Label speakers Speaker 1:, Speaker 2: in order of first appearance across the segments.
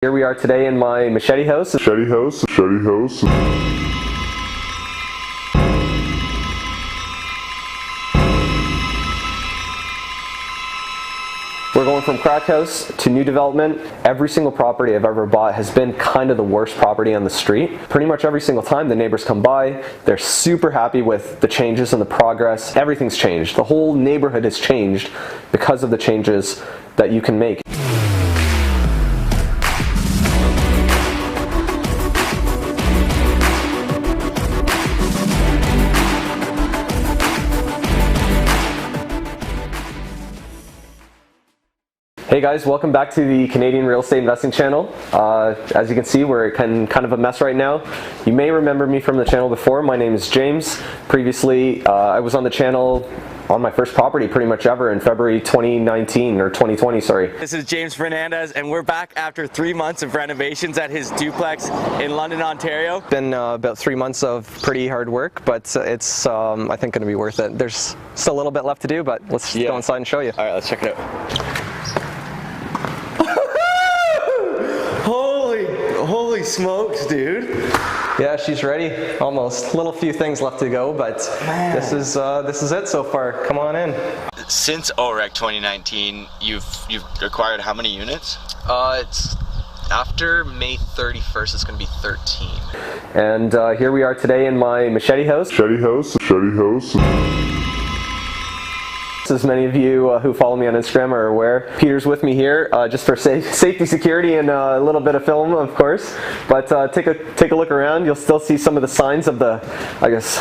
Speaker 1: Here we are today in my Machete House. We're going from crack house to new development. Every single property I've ever bought has been kind of the worst property on the street. Pretty much every single time the neighbors come by, they're super happy with the changes and the progress. Everything's changed. The whole neighborhood has changed because of the changes that you can make. Hey guys, welcome back to the Canadian Real Estate Investing channel. As you can see, we're kind of a mess right now. You may remember me from the channel before. My name is James. Previously, I was on the channel on my first property pretty much ever in February 2019 or 2020, sorry.
Speaker 2: This is James Fernandez and we're back after 3 months of renovations at his duplex in London, Ontario.
Speaker 1: Been about 3 months of pretty hard work, but it's I think going to be worth it. There's still a little bit left to do, but let's go inside and show you.
Speaker 2: All right, let's check it out. Holy smokes, dude.
Speaker 1: Yeah, she's ready, almost. Little few things left to go, but this is it so far. Come on in.
Speaker 2: Since OREC 2019, you've acquired how many units?
Speaker 1: It's after May 31st, it's going to be 13. And here we are today in my Machete House. As many of you who follow me on Instagram are aware, Peter's with me here just for safety, security, and a little bit of film, of course. But take a look around. You'll still see some of the signs of the, I guess,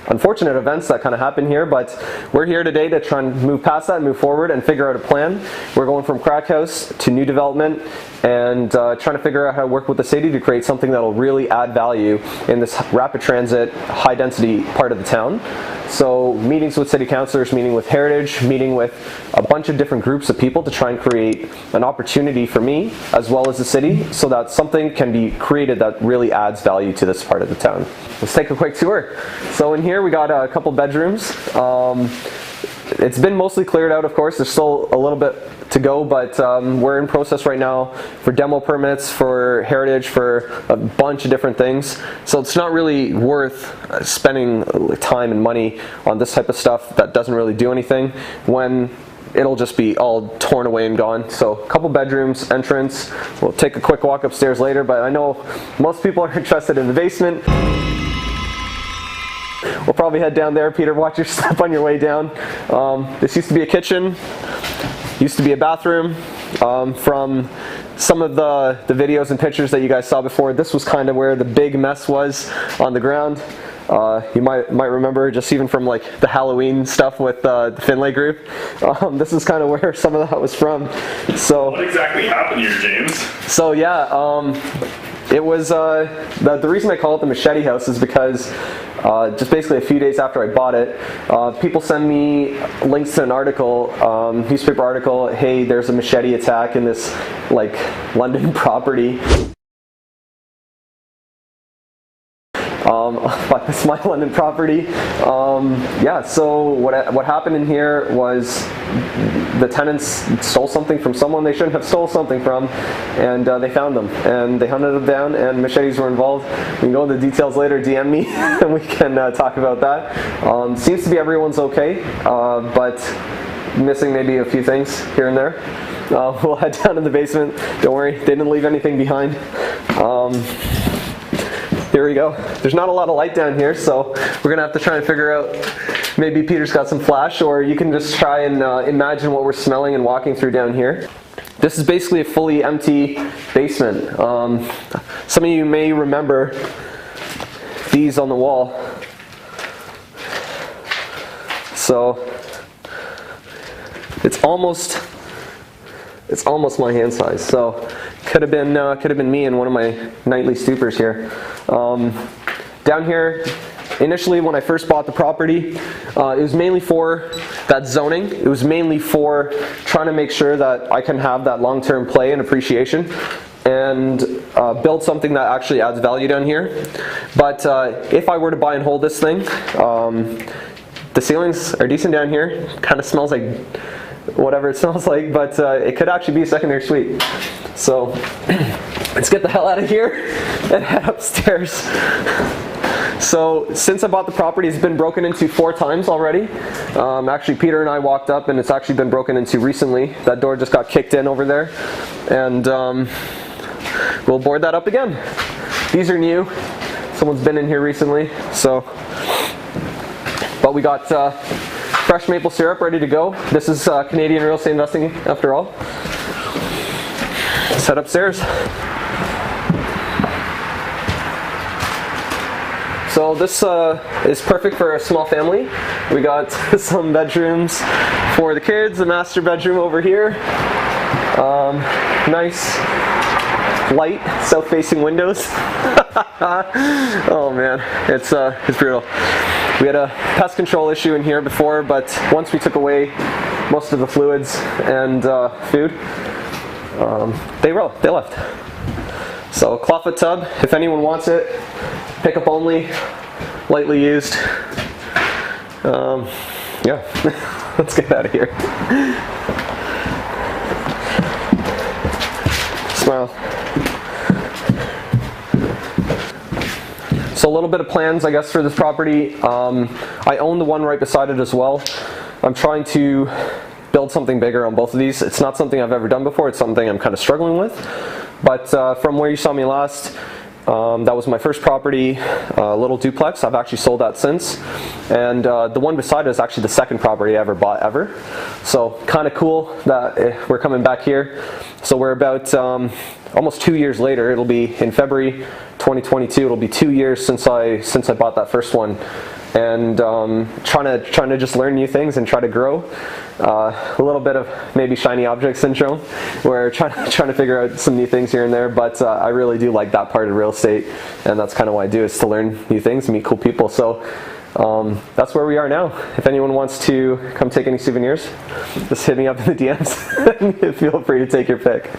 Speaker 1: unfortunate events that kind of happen here. But we're here today to try and move past that, move forward, and figure out a plan. We're going from crack house to new development, and trying to figure out how to work with the city to create something that will really add value in this rapid transit, high density part of the town. So meetings with city councilors, meeting with Heritage, meeting with a bunch of different groups of people to try and create an opportunity for me as well as the city so that something can be created that really adds value to this part of the town. Let's take a quick tour. So in here we got a couple bedrooms. It's been mostly cleared out, of course. There's still a little bit to go, but we're in process right now for demo permits, for Heritage, for a bunch of different things. So it's not really worth spending time and money on this type of stuff that doesn't really do anything when it'll just be all torn away and gone. So a couple bedrooms, entrance. We'll take a quick walk upstairs later, but I know most people are interested in the basement. We'll probably head down there. Peter, watch your step on your way down. This used to be a kitchen, used to be a bathroom. From some of the videos and pictures that you guys saw before, this was kind of where the big mess was on the ground. You might remember, just even from like the Halloween stuff with the Finlay group. This is kind of where some of that was from. So
Speaker 3: what exactly happened here, James?
Speaker 1: So yeah, it was the reason I call it the Machete House is because just basically a few days after I bought it, people send me links to an article, newspaper article. Hey, there's a machete attack in this like London property. But it's my London property. Yeah, so what happened in here was the tenants stole something from someone they shouldn't have stole something from, and they found them, and they hunted them down, and machetes were involved. We can go into the details later, DM me, and we can talk about that. Seems to be everyone's okay, but missing maybe a few things here and there. We'll head down in the basement. Don't worry, they didn't leave anything behind. Here we go. There's not a lot of light down here, so we're gonna have to try and figure out, maybe Peter's got some flash, or you can just try and imagine what we're smelling and walking through down here. This is basically a fully empty basement. Some of you may remember these on the wall. So it's almost my hand size. So could have been me in one of my nightly stupors here. Down here, initially when I first bought the property, it was mainly for that zoning. It was mainly for trying to make sure that I can have that long-term play and appreciation and build something that actually adds value down here. But if I were to buy and hold this thing, the ceilings are decent down here. Kind of smells like whatever it smells like, but it could actually be a secondary suite. So let's get the hell out of here and head upstairs. So since I bought the property, it's been broken into 4 times already. Actually, Peter and I walked up and it's actually been broken into recently. That door just got kicked in over there, and we'll board that up again. These are new. Someone's been in here recently, so. But we got fresh maple syrup ready to go. This is Canadian real estate investing after all. Let's head upstairs. So this is perfect for a small family. We got some bedrooms for the kids, the master bedroom over here. Nice light south-facing windows. Oh man, it's brutal. We had a pest control issue in here before, but once we took away most of the fluids and food, they left. So clawfoot tub, if anyone wants it, pickup only, lightly used. Yeah, let's get out of here. Smile. So a little bit of plans, I guess, for this property. I own the one right beside it as well. I'm trying to build something bigger on both of these. It's not something I've ever done before. It's something I'm kind of struggling with. But from where you saw me last, that was my first property, a little duplex. I've actually sold that since. And the one beside it is actually the second property I ever bought ever. So kind of cool that we're coming back here. So we're about almost 2 years later. It'll be in February 2022. It'll be 2 years since I bought that first one. And trying to just learn new things and try to grow. A little bit of maybe shiny object syndrome, where trying to figure out some new things here and there. But I really do like that part of real estate, and that's kind of what I do, is to learn new things, meet cool people. So that's where we are now. If anyone wants to come take any souvenirs, just hit me up in the DMs. Feel free to take your pick.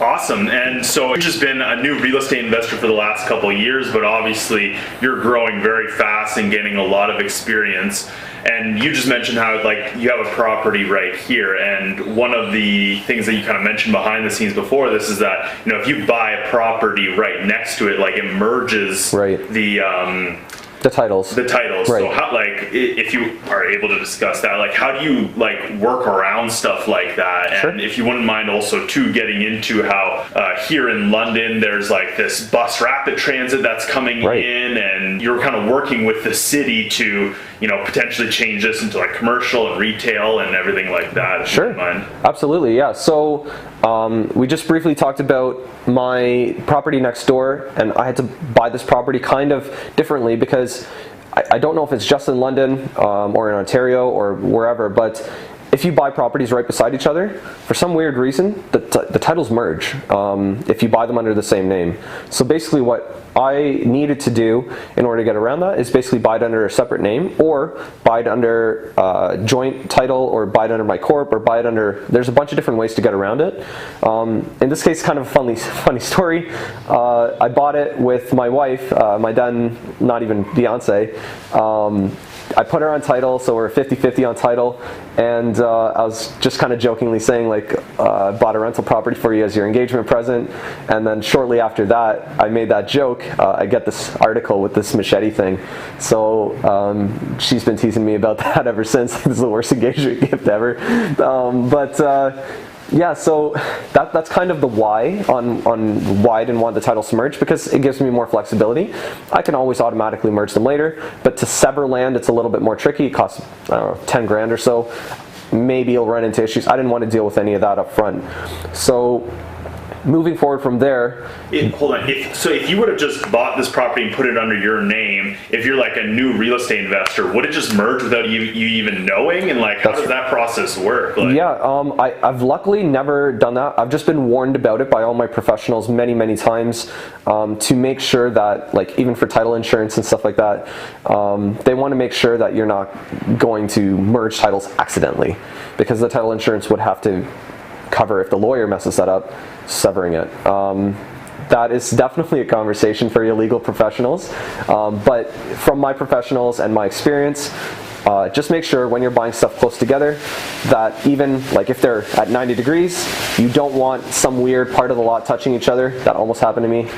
Speaker 3: Awesome. And so you've just been a new real estate investor for the last couple of years, but obviously you're growing very fast and gaining a lot of experience. And you just mentioned how, like, you have a property right here, and one of the things that you kind of mentioned behind the scenes before this is that, you know, if you buy a property right next to it, like, it merges
Speaker 1: the titles.
Speaker 3: The titles.
Speaker 1: Right.
Speaker 3: So how, like, if you are able to discuss that, like, how do you, like, work around stuff like that? And
Speaker 1: sure.
Speaker 3: if you wouldn't mind also too getting into how here in London there's like this bus rapid transit that's coming in, and you're kind of working with the city to, you know, potentially change this into like commercial and retail and everything like that. If
Speaker 1: sure.
Speaker 3: you wouldn't mind.
Speaker 1: Absolutely. Yeah. So we just briefly talked about my property next door, and I had to buy this property kind of differently because I don't know if it's just in London or in Ontario or wherever, but if you buy properties right beside each other, for some weird reason, the titles merge if you buy them under the same name. So basically what I needed to do in order to get around that is basically buy it under a separate name, or buy it under joint title, or buy it under my corp, or buy it under, there's a bunch of different ways to get around it. In this case, kind of a funny story. I bought it with my wife, my then not even fiance. I put her on title, so we're 50-50 on title, and I was just kind of jokingly saying, like, I bought a rental property for you as your engagement present, and then shortly after that, I made that joke. I get this article with this Machete thing, so she's been teasing me about that ever since. This is the worst engagement gift ever, yeah, so that's kind of the why on why I didn't want the titles to merge, because it gives me more flexibility. I can always automatically merge them later, but to sever land, it's a little bit more tricky. It costs, I don't know, 10 grand or so. Maybe you'll run into issues. I didn't want to deal with any of that up front. So moving forward from there.
Speaker 3: Hold on. If you would have just bought this property and put it under your name, if you're like a new real estate investor, would it just merge without you even knowing? And like, how does that process work? Like,
Speaker 1: yeah, I've luckily never done that. I've just been warned about it by all my professionals many times to make sure that, like, even for title insurance and stuff like that, they want to make sure that you're not going to merge titles accidentally, because the title insurance would have to cover if the lawyer messes that up, severing it. That is definitely a conversation for your legal professionals, but from my professionals and my experience, just make sure when you're buying stuff close together that even like if they're at 90 degrees, you don't want some weird part of the lot touching each other. That almost happened to me.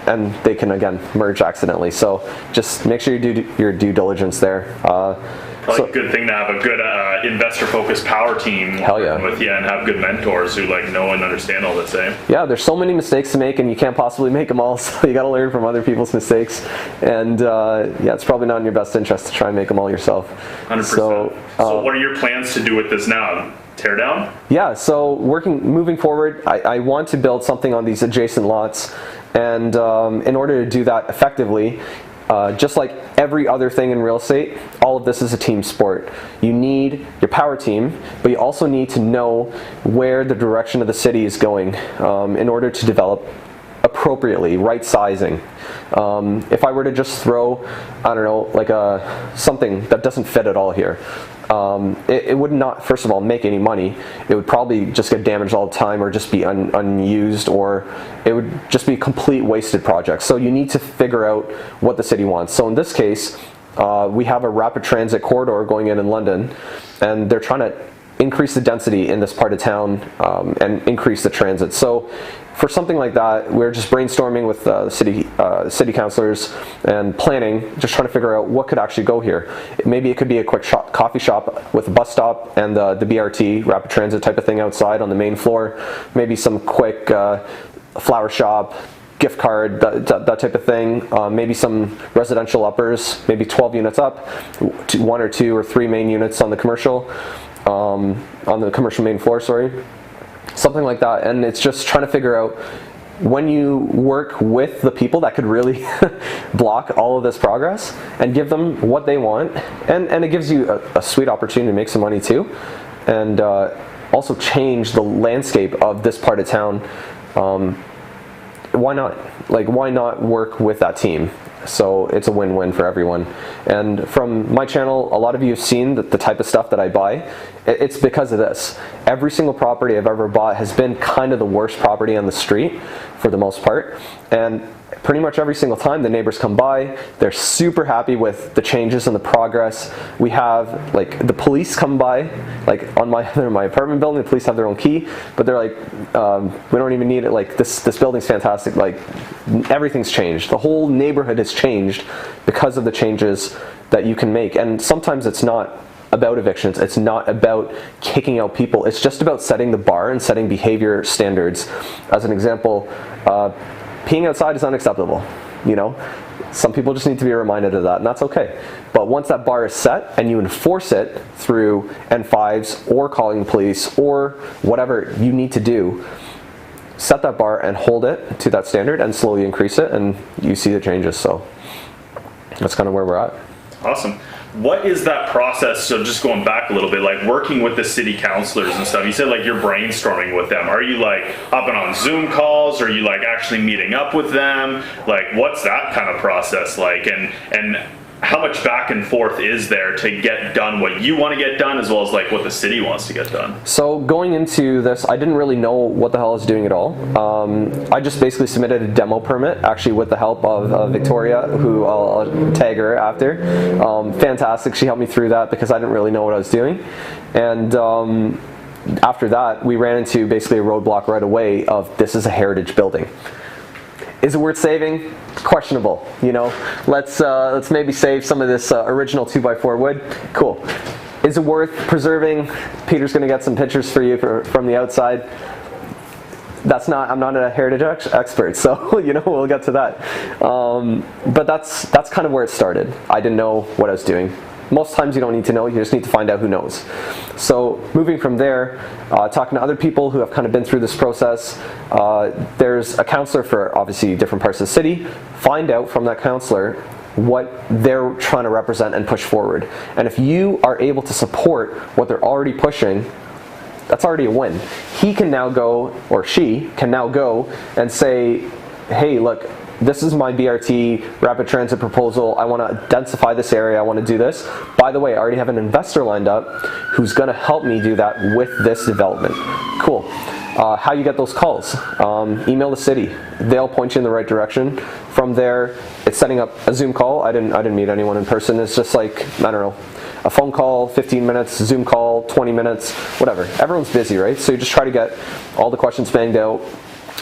Speaker 1: And they can again merge accidentally. So just make sure you do your due diligence there.
Speaker 3: Probably a good thing to have a good investor-focused power team with you and have good mentors who like know and understand all this.
Speaker 1: Yeah, there's so many mistakes to make, and you can't possibly make them all. So you got to learn from other people's mistakes. And yeah, it's probably not in your best interest to try and make them all yourself.
Speaker 3: 100%. So what are your plans to do with this now? Tear down?
Speaker 1: Yeah, so moving forward, I want to build something on these adjacent lots, and in order to do that effectively, just like every other thing in real estate, all of this is a team sport. You need your power team, but you also need to know where the direction of the city is going in order to develop appropriately, right sizing. If I were to just throw, I don't know, like something that doesn't fit at all here, it would not, first of all, make any money. It would probably just get damaged all the time, or just be unused, or it would just be a complete wasted project. So you need to figure out what the city wants. So in this case, we have a rapid transit corridor going in London, and they're trying to increase the density in this part of town and increase the transit. So for something like that, we're just brainstorming with the city councilors and planning, just trying to figure out what could actually go here. Maybe it could be a quick coffee shop with a bus stop and the BRT, rapid transit type of thing outside on the main floor. Maybe some quick flower shop, gift card, that type of thing. Maybe some residential uppers, maybe 12 units up, 1 or 2 or 3 main units on the commercial, on the commercial main floor, sorry. Something like that. And it's just trying to figure out, when you work with the people that could really block all of this progress and give them what they want, and it gives you a sweet opportunity to make some money too, and also change the landscape of this part of town. Why not? Like, why not work with that team? So it's a win-win for everyone. And from my channel, a lot of you have seen the type of stuff that I buy. It's because of this. Every single property I've ever bought has been kind of the worst property on the street for the most part. And pretty much every single time the neighbors come by, they're super happy with the changes and the progress. We have, like, the police come by, like on my apartment building, the police have their own key, but they're like, we don't even need it, like this building's fantastic, like everything's changed. The whole neighborhood has changed because of the changes that you can make. And sometimes it's not about evictions, it's not about kicking out people, it's just about setting the bar and setting behavior standards. As an example, peeing outside is unacceptable, you know? Some people just need to be reminded of that, and that's okay. But once that bar is set and you enforce it through N5s or calling the police or whatever you need to do, set that bar and hold it to that standard and slowly increase it, and you see the changes. So that's kind of where we're at.
Speaker 3: Awesome. What is that process? So just going back a little bit, like working with the city councilors and stuff, you said like you're brainstorming with them. Are you like hopping on Zoom calls? Are you like actually meeting up with them? Like, what's that kind of process like? And how much back and forth is there to get done what you want to get done, as well as like what the city wants to get done? So
Speaker 1: going into this, I didn't really know what the hell I was doing at all. I just basically submitted a demo permit, actually with the help of Victoria, who I'll tag her after. Fantastic, she helped me through that because I didn't really know what I was doing. And after that, we ran into basically a roadblock right away of, this is a heritage building. Is it worth saving? Questionable, you know. Let's maybe save some of this original 2x4 wood. Cool. Is it worth preserving? Peter's going to get some pictures for you from the outside. I'm not a heritage expert, so you know, we'll get to that. But that's kind of where it started. I didn't know what I was doing. Most times you don't need to know, you just need to find out who knows. So moving from there, talking to other people who have kind of been through this process, there's a counselor for obviously different parts of the city. Find out from that counselor what they're trying to represent and push forward. And if you are able to support what they're already pushing, that's already a win. He can now go, or she can now go and say, hey, look, this is my BRT rapid transit proposal. I want to densify this area. I want to do this. By the way, I already have an investor lined up who's going to help me do that with this development. Cool. how you get those calls. Email the city. They'll point you in the right direction. From there, it's setting up a Zoom call. I didn't meet anyone in person. It's just like, I don't know, a phone call, 15 minutes, Zoom call, 20 minutes, whatever. Everyone's busy, right? So you just try to get all the questions banged out,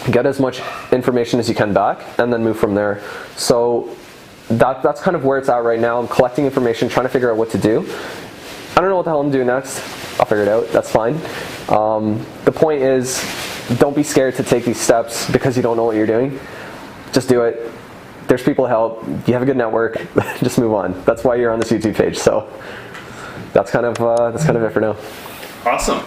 Speaker 1: get as much information as you can back, and then move from there. So that's kind of where it's at right now. I'm collecting information, trying to figure out what to do. I don't know what the hell I'm doing next. I'll figure it out. That's fine. The point is, don't be scared to take these steps because you don't know what you're doing. Just do it. There's people to help. You have a good network. Just move on. That's why you're on this YouTube page. So that's kind of it for now.
Speaker 3: Awesome.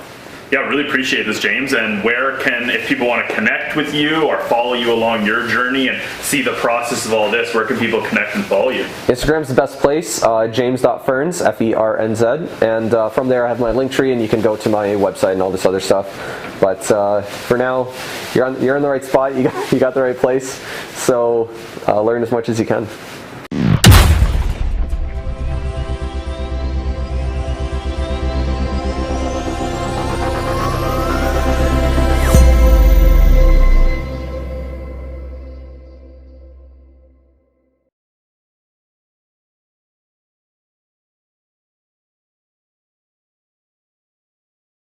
Speaker 3: Yeah, really appreciate this, James. And where can, if people want to connect with you or follow you along your journey and see the process of all this, where can people connect and follow you?
Speaker 1: Instagram's the best place, james.ferns, F-E-R-N-Z. And from there I have my link tree, and you can go to my website and all this other stuff. But for now, you're in the right spot. You got the right place. So learn as much as you can.